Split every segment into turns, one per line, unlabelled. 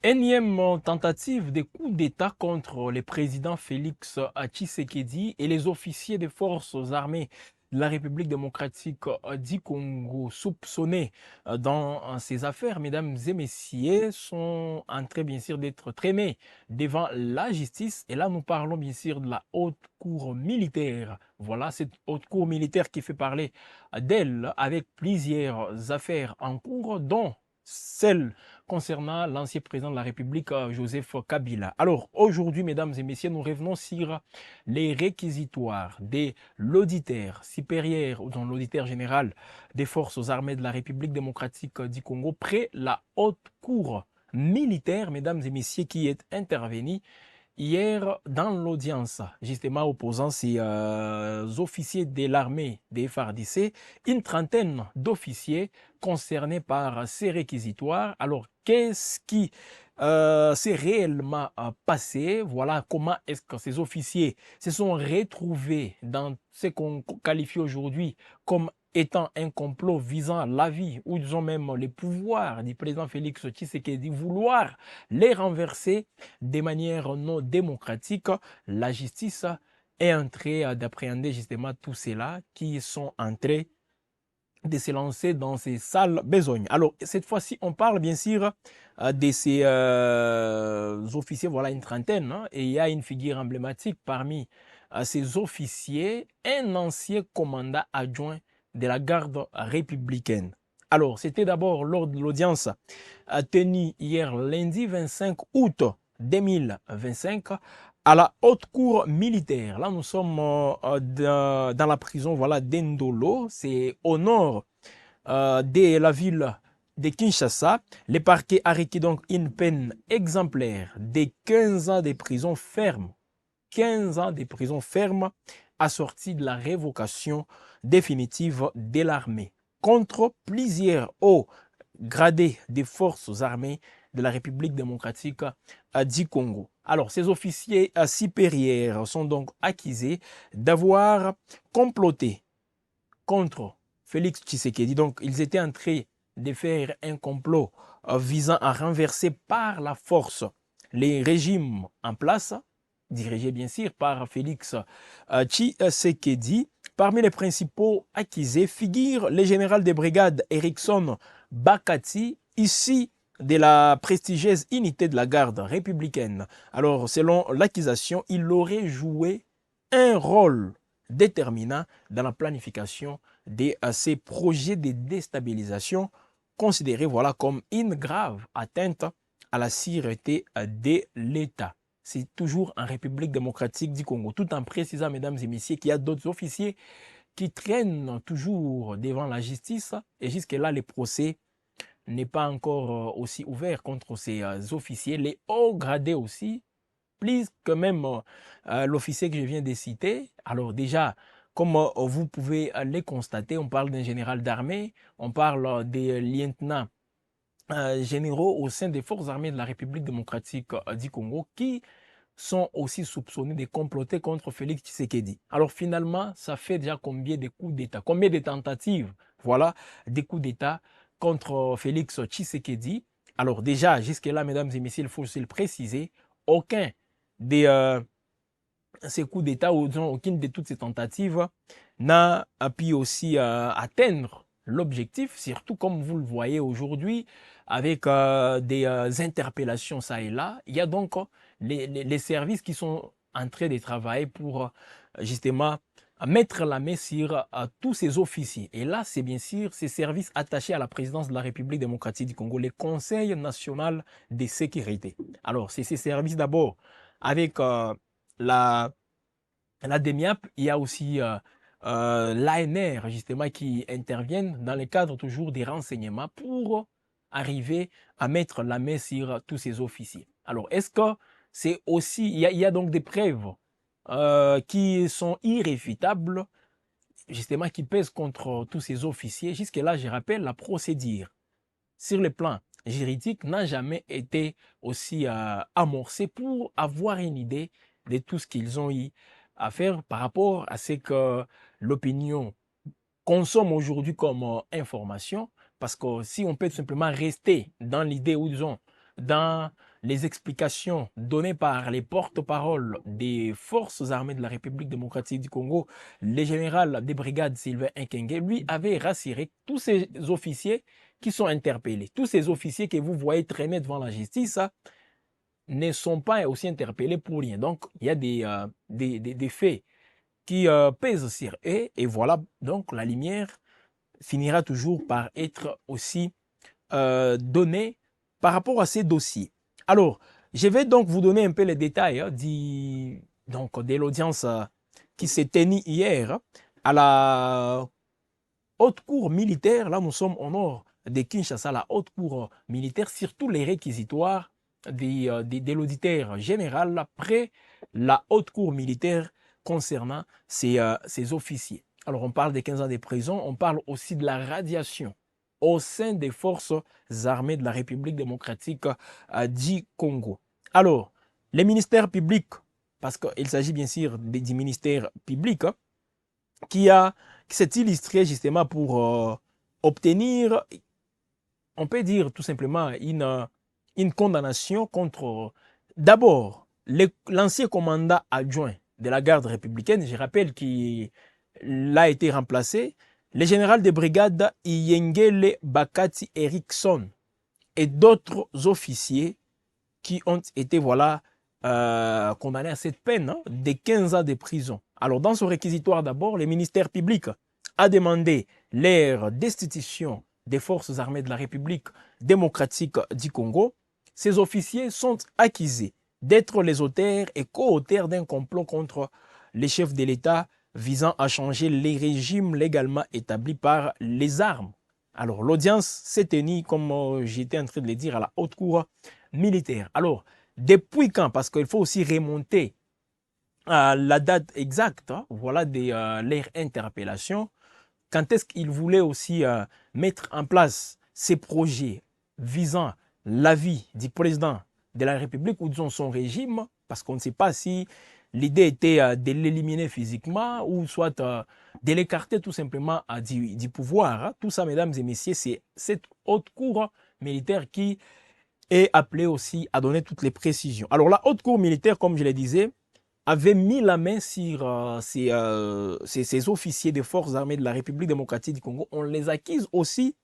Énième tentative de coup d'État contre le président Félix Tshisekedi et les officiers des forces armées de la République démocratique du Congo soupçonnés dans ces affaires, mesdames et messieurs, sont en train bien sûr d'être traînés devant la justice. Et là, nous parlons bien sûr de la haute cour militaire. Voilà, cette haute cour militaire qui fait parler d'elle avec plusieurs affaires en cours, dont celle concernant l'ancien président de la République, Joseph Kabila. Alors, aujourd'hui, mesdames et messieurs, nous revenons sur les réquisitoires de l'auditeur supérieur ou dans l'auditeur général des forces armées de la République démocratique du Congo près la haute cour militaire, mesdames et messieurs, qui est intervenue hier dans l'audience, justement opposant ces officiers de l'armée des FARDC, une trentaine d'officiers concernés par ces réquisitoires. Alors, qu'est-ce qui s'est réellement passé? Voilà comment est-ce que ces officiers se sont retrouvés dans ce qu'on qualifie aujourd'hui comme étant un complot visant la vie, ou disons même les pouvoirs du président Félix Tshisekedi, vouloir les renverser de manière non démocratique. La justice est en train d'appréhender justement tous ceux-là qui sont en train de se lancer dans ces sales besognes. Alors, cette fois-ci, on parle bien sûr de ces officiers, voilà une trentaine, hein, et il y a une figure emblématique parmi ces officiers, un ancien commandant adjoint de la garde républicaine. Alors, c'était d'abord lors de l'audience tenue hier lundi 25 août 2025 à la haute cour militaire. Là, nous sommes dans la prison voilà, d'Endolo, c'est au nord de la ville de Kinshasa. Le parquet a requis donc une peine exemplaire de 15 ans de prison ferme. 15 ans de prison ferme assortie de la révocation définitive de l'armée contre plusieurs hauts gradés des forces armées de la République démocratique du Congo. Alors, ces officiers supérieurs sont donc accusés d'avoir comploté contre Félix Tshisekedi. Donc, ils étaient en train de faire un complot visant à renverser par la force les régimes en place, dirigés bien sûr par Félix Tshisekedi. Parmi les principaux accusés figure le général de brigade Erickson Bakati, ici de la prestigieuse unité de la garde républicaine. Alors, selon l'accusation, il aurait joué un rôle déterminant dans la planification de ces projets de déstabilisation considérés voilà, comme une grave atteinte à la sûreté de l'État. C'est toujours en République démocratique du Congo, tout en précisant, mesdames et messieurs, qu'il y a d'autres officiers qui traînent toujours devant la justice et jusque-là, le procès n'est pas encore aussi ouvert contre ces officiers. Les hauts gradés aussi, plus que même l'officier que je viens de citer. Alors déjà, comme vous pouvez les constater, on parle d'un général d'armée, on parle des lieutenants généraux au sein des forces armées de la République démocratique du Congo qui sont aussi soupçonnés de comploter contre Félix Tshisekedi. Alors finalement, ça fait déjà combien de coups d'État, combien de tentatives, voilà, des coups d'État contre Félix Tshisekedi. Alors déjà, jusque-là, mesdames et messieurs, il faut aussi le préciser, aucun des ces coups d'État, ou disons, aucune de toutes ces tentatives n'a pu aussi atteindre l'objectif, surtout comme vous le voyez aujourd'hui, avec des interpellations ça et là. Il y a donc les services qui sont en train de travailler pour justement mettre la main sur tous ces officiers. Et là, c'est bien sûr ces services attachés à la présidence de la République démocratique du Congo, le Conseil national de sécurité. Alors, c'est ces services d'abord avec la, la DEMIAP, il y a aussi l'ANR, justement, qui interviennent dans le cadre toujours des renseignements pour arriver à mettre la main sur tous ces officiers. Alors, est-ce que c'est aussi, il y a donc des preuves qui sont irréfutables, justement, qui pèsent contre tous ces officiers. Jusque-là, je rappelle, la procédure sur le plan juridique n'a jamais été aussi amorcée pour avoir une idée de tout ce qu'ils ont eu à faire par rapport à ce que l'opinion consomme aujourd'hui comme information. Parce que si on peut tout simplement rester dans l'idée, ou disons, dans les explications données par les porte-paroles des forces armées de la République démocratique du Congo, le général des brigades Sylvain Ekenge, lui avait rassuré tous ces officiers qui sont interpellés. Tous ces officiers que vous voyez traîner devant la justice, ça, ne sont pas aussi interpellés pour rien. Donc, il y a des faits qui pèsent sur eux. Et voilà, donc la lumière finira toujours par être aussi donnée par rapport à ces dossiers. Alors, je vais donc vous donner un peu les détails donc, de l'audience qui s'est tenue hier à la haute cour militaire. Là, nous sommes au nord de Kinshasa, la haute cour militaire, surtout les réquisitoires de l'auditeur général après la haute cour militaire concernant ces officiers. Alors, on parle des 15 ans de prison, on parle aussi de la radiation au sein des forces armées de la République démocratique du Congo. Alors, les ministères publics, parce qu'il s'agit bien sûr du ministère public, qui s'est illustré justement pour obtenir, on peut dire tout simplement, une condamnation contre d'abord l'ancien commandant adjoint de la garde républicaine, je rappelle qu'il a été remplacé, le général de brigade Iyengele Bakati Erickson et d'autres officiers qui ont été condamnés à cette peine de 15 ans de prison. Alors, dans ce réquisitoire d'abord, le ministère public a demandé leur destitution des forces armées de la République démocratique du Congo. Ces officiers sont accusés d'être les auteurs et co-auteurs d'un complot contre les chefs de l'État visant à changer les régimes légalement établis par les armes. Alors, l'audience s'est tenue, comme j'étais en train de le dire, à la haute cour militaire. Alors, depuis quand? Parce qu'il faut aussi remonter à la date exacte, voilà, de leur interpellation. Quand est-ce qu'ils voulaient aussi mettre en place ces projets visant la vie du président de la République ou disons son régime, parce qu'on ne sait pas si l'idée était de l'éliminer physiquement ou soit de l'écarter tout simplement du pouvoir. Tout ça, mesdames et messieurs, c'est cette haute cour militaire qui est appelée aussi à donner toutes les précisions. Alors la haute cour militaire, comme je le disais, avait mis la main sur ces officiers des forces armées de la République démocratique du Congo. On les accuse aussi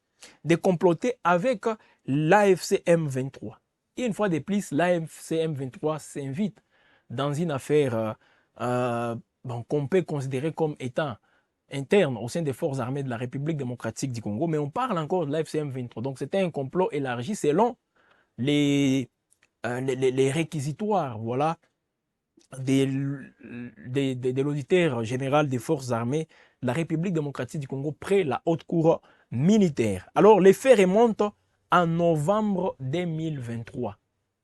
de comploter avec l'AFC M23. Et une fois de plus, l'AFC M23 s'invite dans une affaire qu'on peut considérer comme étant interne au sein des forces armées de la République démocratique du Congo. Mais on parle encore de l'AFC M23. Donc c'était un complot élargi selon les réquisitoires, voilà, de l'auditeur général des forces armées de la République démocratique du Congo près la haute cour militaire. Alors, les faits remontent en novembre 2023.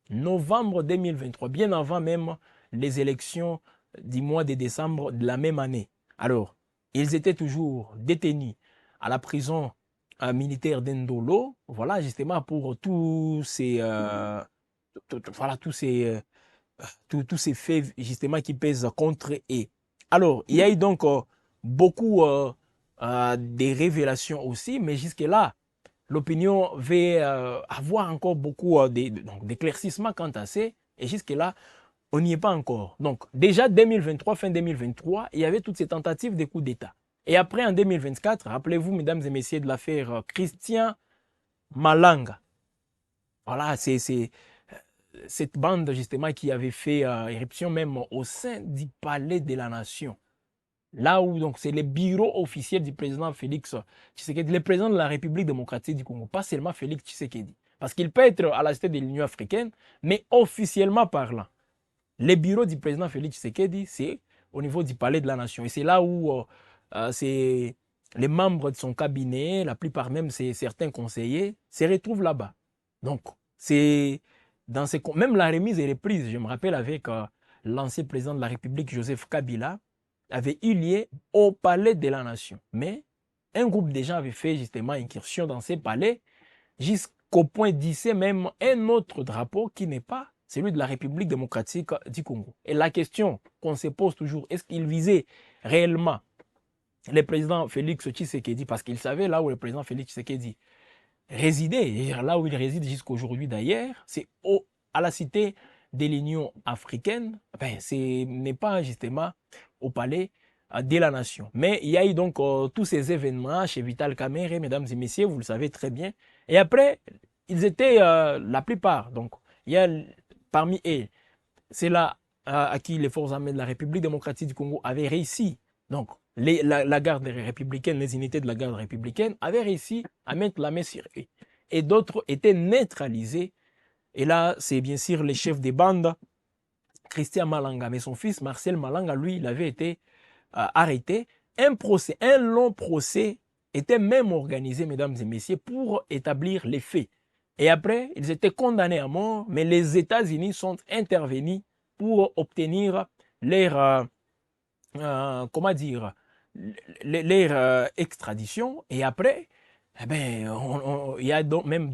Novembre 2023, bien avant même les élections du mois de décembre de la même année. Alors, ils étaient toujours détenus à la prison militaire d'Endolo, voilà, justement pour tous ces, voilà, tous ces faits justement qui pèsent contre eux. Alors, il y a eu donc beaucoup de révélations aussi, mais jusque-là, l'opinion veut avoir encore beaucoup d'éclaircissements quant à ça, et jusque-là, on n'y est pas encore. Donc, déjà 2023, fin 2023, il y avait toutes ces tentatives de coup d'État. Et après, en 2024, rappelez-vous, mesdames et messieurs, de l'affaire Christian Malanga. Voilà, c'est cette bande justement qui avait fait éruption même au sein du palais de la nation. Là où donc c'est le bureau officiel du président Félix Tshisekedi, le président de la République démocratique du Congo, pas seulement Félix Tshisekedi. Parce qu'il peut être à la tête de l'Union africaine, mais officiellement parlant, le bureau du président Félix Tshisekedi, c'est au niveau du palais de la nation. Et c'est là où c'est les membres de son cabinet, la plupart même certains conseillers, se retrouvent là-bas. Donc, c'est dans ces, même la remise et reprise, je me rappelle avec l'ancien président de la République, Joseph Kabila, avait eu lieu au palais de la nation. Mais un groupe de gens avait fait justement incursion dans ces palais jusqu'au point d'hisser même un autre drapeau qui n'est pas celui de la République démocratique du Congo. Et la question qu'on se pose toujours, est-ce qu'il visait réellement le président Félix Tshisekedi, parce qu'il savait là où le président Félix Tshisekedi résidait, et là où il réside jusqu'à aujourd'hui d'ailleurs, c'est à la cité de l'Union africaine, ben, ce n'est pas justement au palais de la nation. Mais il y a eu donc tous ces événements chez Vital Kamerhe, mesdames et messieurs, vous le savez très bien. Et après, ils étaient la plupart. Donc, il y a parmi eux, c'est là à qui les forces armées de la République démocratique du Congo avaient réussi. Donc, la garde républicaine, les unités de la garde républicaine avaient réussi à mettre la main sur eux. Et d'autres étaient neutralisés. Et là, c'est bien sûr le chef des bandes, Christian Malanga. Mais son fils, Marcel Malanga, lui, il avait été arrêté. Un long procès était même organisé, mesdames et messieurs, pour établir les faits. Et après, ils étaient condamnés à mort, mais les États-Unis sont intervenus pour obtenir leur, comment dire, leur extradition. Et après, eh ben, il y a donc même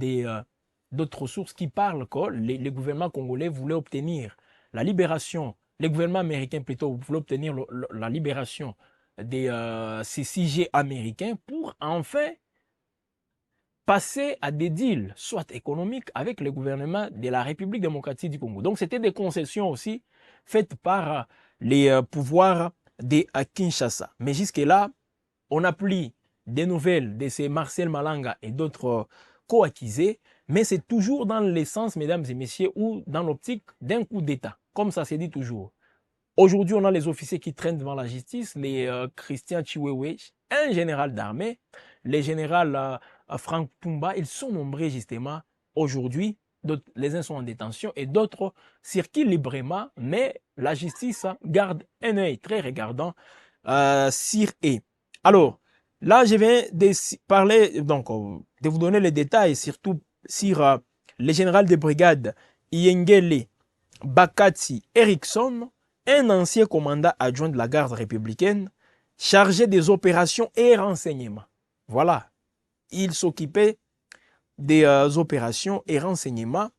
d'autres sources qui parlent que les gouvernements congolais voulaient obtenir la libération, les gouvernements américains plutôt voulaient obtenir la libération des ces CG américains pour enfin passer à des deals, soit économiques, avec le gouvernement de la République démocratique du Congo. Donc, c'était des concessions aussi faites par les pouvoirs de Kinshasa. Mais jusque-là, on n'a plus des nouvelles de ces Marcel Malanga et d'autres co-accusés, mais c'est toujours dans l'essence, mesdames et messieurs, ou dans l'optique d'un coup d'État, comme ça s'est dit toujours. Aujourd'hui, on a les officiers qui traînent devant la justice, les Christian Chiwewe, un général d'armée, les généraux Frank Pumba, ils sont nombreux justement aujourd'hui. Les uns sont en détention et d'autres circulent librement, mais la justice garde un œil très regardant sur eux. Alors, là, je viens de parler, donc, de vous donner les détails, surtout sur le général de brigade Yengele Bakati Erickson, un ancien commandant adjoint de la garde républicaine, chargé des opérations et renseignements. Voilà, il s'occupait des opérations et renseignements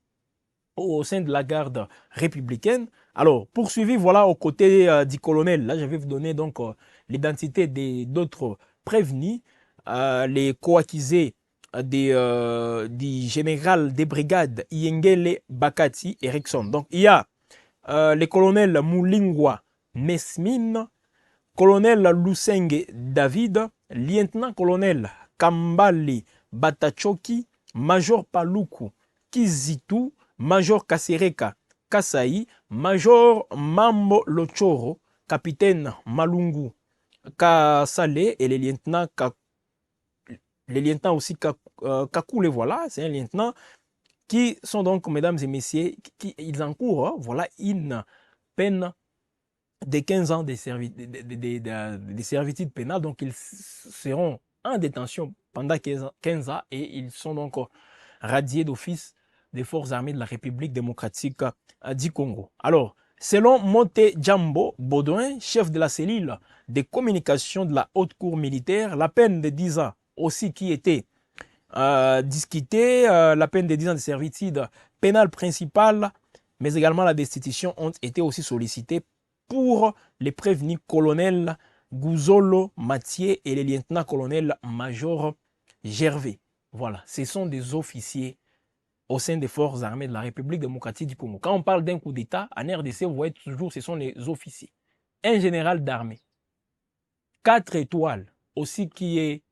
au sein de la garde républicaine. Alors, poursuivi, voilà, aux côtés du colonel, là, je vais vous donner donc l'identité d'autres prévenus, les co-accusés du général des brigades Yengele Bakati Erickson. Donc, il y a le colonel Moulingwa Mesmine, colonel Lusenge David, lieutenant-colonel Kambali Batachoki, major Paluku Kizitu, major Kasereka Kasai, major Mambo Lochoro, capitaine Malungu Kasale et les lieutenants aussi Kakule, voilà, c'est un lieutenant qui sont donc, mesdames et messieurs, ils encourent, voilà, une peine de 15 ans de servitude pénale. Donc, ils seront en détention pendant 15 ans et ils sont donc radiés d'office des forces armées de la République démocratique du Congo. Alors, selon Monte Djambo Baudouin, chef de la cellule de communication de la haute cour militaire, la peine de 10 ans aussi qui était discuter la peine de 10 ans de servitude pénale principale, mais également la destitution ont été aussi sollicités pour les prévenus colonels Gouzolo Mathieu et les lieutenants-colonels major Gervais. Voilà, ce sont des officiers au sein des forces armées de la République démocratique du Congo. Quand on parle d'un coup d'État, en RDC, vous voyez toujours, ce sont les officiers. Un général d'armée, 4 étoiles aussi qui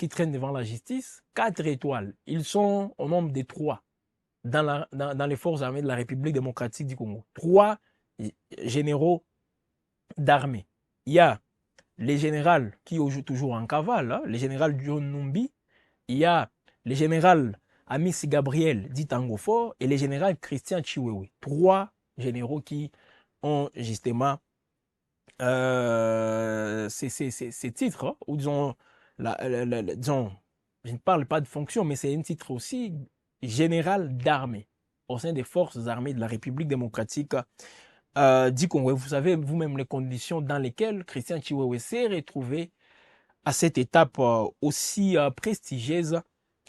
traînent devant la justice, 4 étoiles. Ils sont au nombre de 3 dans les forces armées de la République démocratique du Congo. 3 généraux d'armée. Il y a les généraux qui jouent toujours en cavale, hein, le général John Numbi, il y a le général Amis Gabriel dit Angofort et le général Christian Chiwewe. 3 généraux qui ont justement ces titres, hein, ou disons, disons, je ne parle pas de fonction, mais c'est un titre aussi général d'armée au sein des forces armées de la République démocratique du Congo. Vous savez vous-même les conditions dans lesquelles Christian Chiwewe s'est retrouvé à cette étape aussi prestigieuse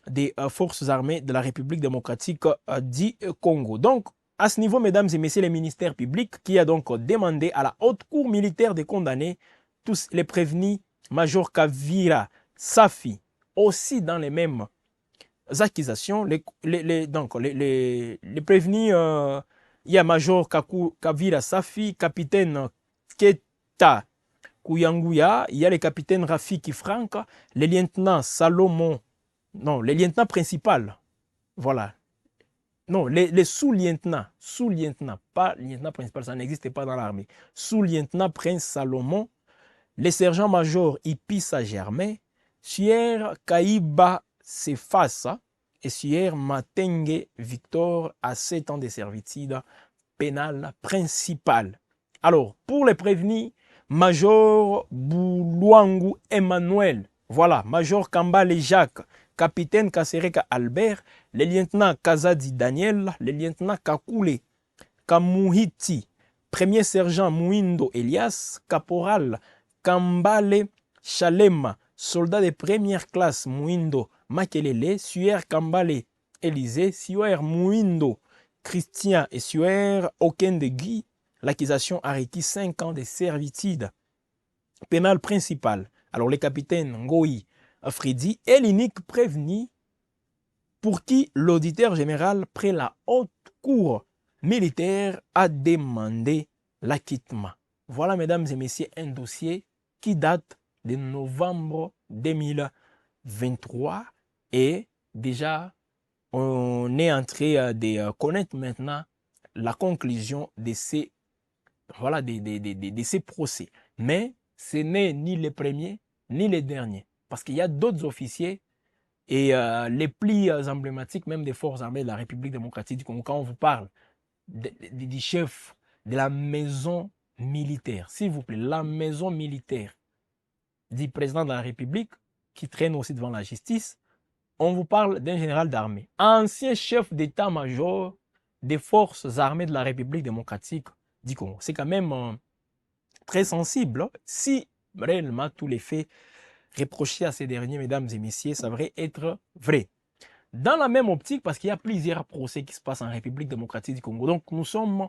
des forces armées de la République démocratique du Congo. Donc, à ce niveau, mesdames et messieurs, les ministères publics qui a donc demandé à la haute cour militaire de condamner tous les prévenus, Major Kavira Safi, aussi dans les mêmes accusations. Donc, les prévenus, il y a Major Kavira Safi, capitaine Keta Kouyanguya, il y a le capitaine Rafiki Frank, le lieutenant Salomon, non, le lieutenant principal, voilà. Non, les sous-lieutenants, pas lieutenant principal, ça n'existe pas dans l'armée. Sous-lieutenant Prince Salomon, le sergent-major Ipissa Germain, Sieur Kaïba Sefassa et Sieur Matenge Victor à 7 ans de servitude pénale principale. Alors, pour les prévenus, Major Boulouangou Emmanuel, voilà, Major Kambale Jacques, capitaine Kasereka Albert, le lieutenant Kazadi Daniel, le lieutenant Kakule Kamuhiti, premier sergent Mouindo Elias, caporal Kambale Chalema, soldat de première classe Mouindo Makelele, Suer Kambale Élysée, Suer Mouindo Christian et Suer Okende Guy, l'accusation arrêtée 5 ans de servitude pénale principale. Alors le capitaine Ngoï Fridi est l'unique prévenu pour qui l'auditeur général près la haute cour militaire a demandé l'acquittement. Voilà, mesdames et messieurs, un dossier qui date de novembre 2023 et déjà on est en train de connaître maintenant la conclusion de ces, voilà, de ces procès. Mais ce n'est ni les premiers ni les derniers. Parce qu'il y a d'autres officiers et les plus emblématiques même des forces armées de la République démocratique du Congo, quand on vous parle du chef de la maison militaire, s'il vous plaît, la maison militaire du président de la République, qui traîne aussi devant la justice, on vous parle d'un général d'armée, ancien chef d'état-major des forces armées de la République démocratique du Congo. C'est quand même très sensible. Si réellement tous les faits reprochés à ces derniers, mesdames et messieurs, ça devrait être vrai. Dans la même optique, parce qu'il y a plusieurs procès qui se passent en République démocratique du Congo. Donc, nous sommes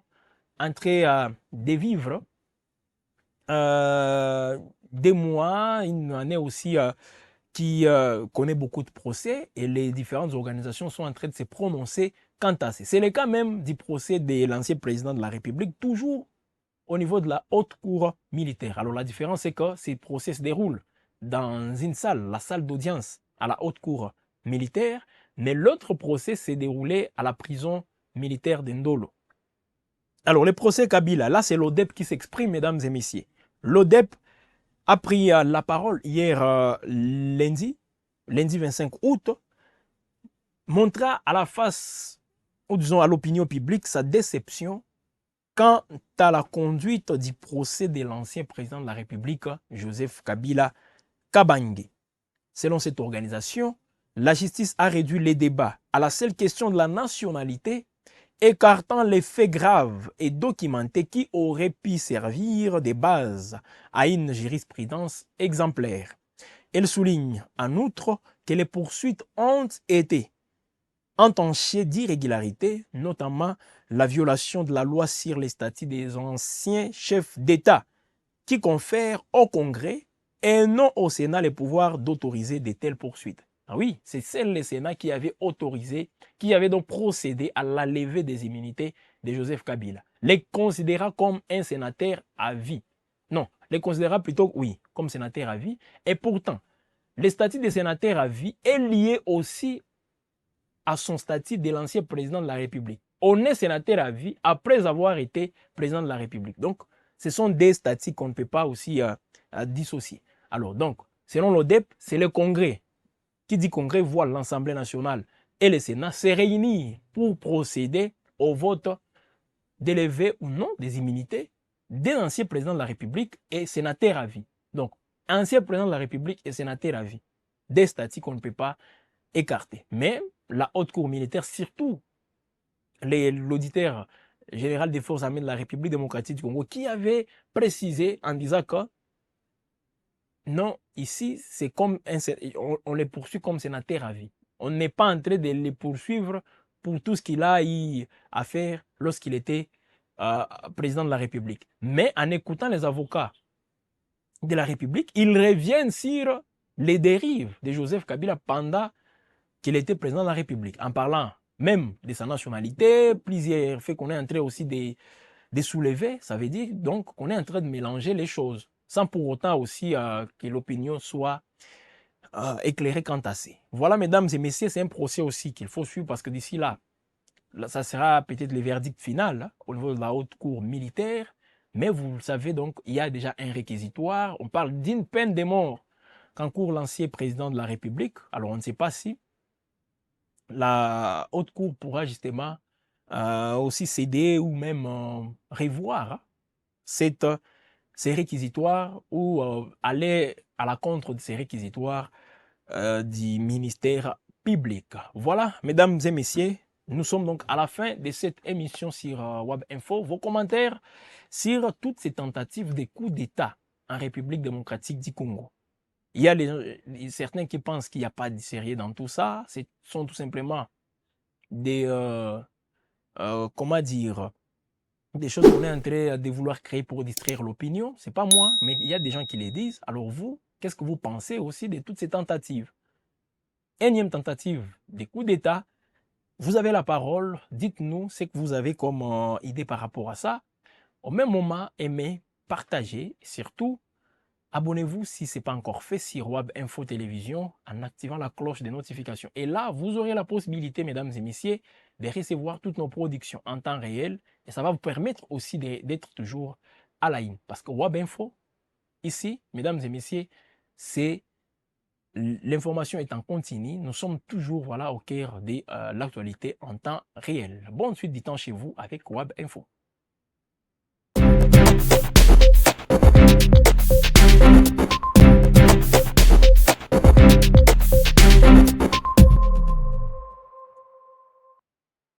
en train de vivre des mois, une année aussi qui connaît beaucoup de procès et les différentes organisations sont en train de se prononcer quant à ça. C'est le cas même du procès de l'ancien président de la République, toujours au niveau de la haute cour militaire. Alors, la différence, c'est que ces procès se déroulent dans une salle, la salle d'audience à la haute cour militaire, mais l'autre procès s'est déroulé à la prison militaire de Ndolo. Alors, le procès Kabila, là, c'est l'ODEP qui s'exprime, mesdames et messieurs. L'ODEP a pris la parole hier lundi 25 août, montra à la face, ou disons à l'opinion publique, sa déception quant à la conduite du procès de l'ancien président de la République, Joseph Kabila Kabange. Selon cette organisation, la justice a réduit les débats à la seule question de la nationalité, écartant les faits graves et documentés qui auraient pu servir de base à une jurisprudence exemplaire. Elle souligne en outre que les poursuites ont été entachées d'irrégularités, notamment la violation de la loi sur les statuts des anciens chefs d'État, qui confère au Congrès et non au Sénat le pouvoir d'autoriser de telles poursuites. Ah oui, c'est celle le Sénat qui avait autorisé, qui avait donc procédé à la levée des immunités de Joseph Kabila. Les considéra comme un sénateur à vie. Non, les considéra plutôt, oui, comme sénateur à vie. Et pourtant, le statut de sénateur à vie est lié aussi à son statut de l'ancien président de la République. On est sénateur à vie après avoir été président de la République. Donc, ce sont des statuts qu'on ne peut pas aussi dissocier. Alors, donc, selon l'ODEP, c'est le Congrès. Qui dit Congrès voit l'Assemblée nationale et le Sénat se réunir pour procéder au vote d'élever ou non des immunités d'un ancien président de la République et sénateur à vie. Donc, ancien président de la République et sénateur à vie. Des statuts qu'on ne peut pas écarter. Mais la haute cour militaire, surtout l'auditeur général des forces armées de la République démocratique du Congo, qui avait précisé en disant que non, ici, c'est comme on les poursuit comme sénateur à vie. On n'est pas en train de les poursuivre pour tout ce qu'il a eu à faire lorsqu'il était président de la République. Mais en écoutant les avocats de la République, ils reviennent sur les dérives de Joseph Kabila pendant qu'il était président de la République, en parlant même de sa nationalité, plusieurs faits qu'on est en train aussi de soulever, ça veut dire donc qu'on est en train de mélanger les choses, sans pour autant aussi que l'opinion soit éclairée quant à ça. Voilà, mesdames et messieurs, c'est un procès aussi qu'il faut suivre parce que d'ici là, ça sera peut-être le verdict final hein, au niveau de la haute cour militaire, mais vous le savez donc, il y a déjà un réquisitoire, on parle d'une peine de mort qu'encourt l'ancien président de la République, alors on ne sait pas si la haute cour pourra justement aussi céder ou même revoir hein, cette, ces réquisitoires ou aller à la contre de ces réquisitoires du ministère public. Voilà, mesdames et messieurs, nous sommes donc à la fin de cette émission sur Web Info. Vos commentaires sur toutes ces tentatives de coup d'État en République démocratique du Congo. Il y a certains qui pensent qu'il n'y a pas de sérieux dans tout ça. Ce sont tout simplement des, comment dire, des choses qu'on est en train de vouloir créer pour distraire l'opinion. Ce n'est pas moi, mais il y a des gens qui les disent. Alors vous, qu'est-ce que vous pensez aussi de toutes ces tentatives? Énième tentative de coup d'État. Vous avez la parole. Dites-nous ce que vous avez comme idée par rapport à ça. Au même moment, aimez, partagez. Et surtout, abonnez-vous si ce n'est pas encore fait sur Web Info Télévision en activant la cloche de notification. Et là, vous aurez la possibilité, mesdames et messieurs, de recevoir toutes nos productions en temps réel. Et ça va vous permettre aussi d'être toujours à la ligne. Parce que Web Info, ici, mesdames et messieurs, c'est l'information est en continu. Nous sommes toujours voilà, au cœur de l'actualité en temps réel. Bonne suite du temps chez vous avec Web Info.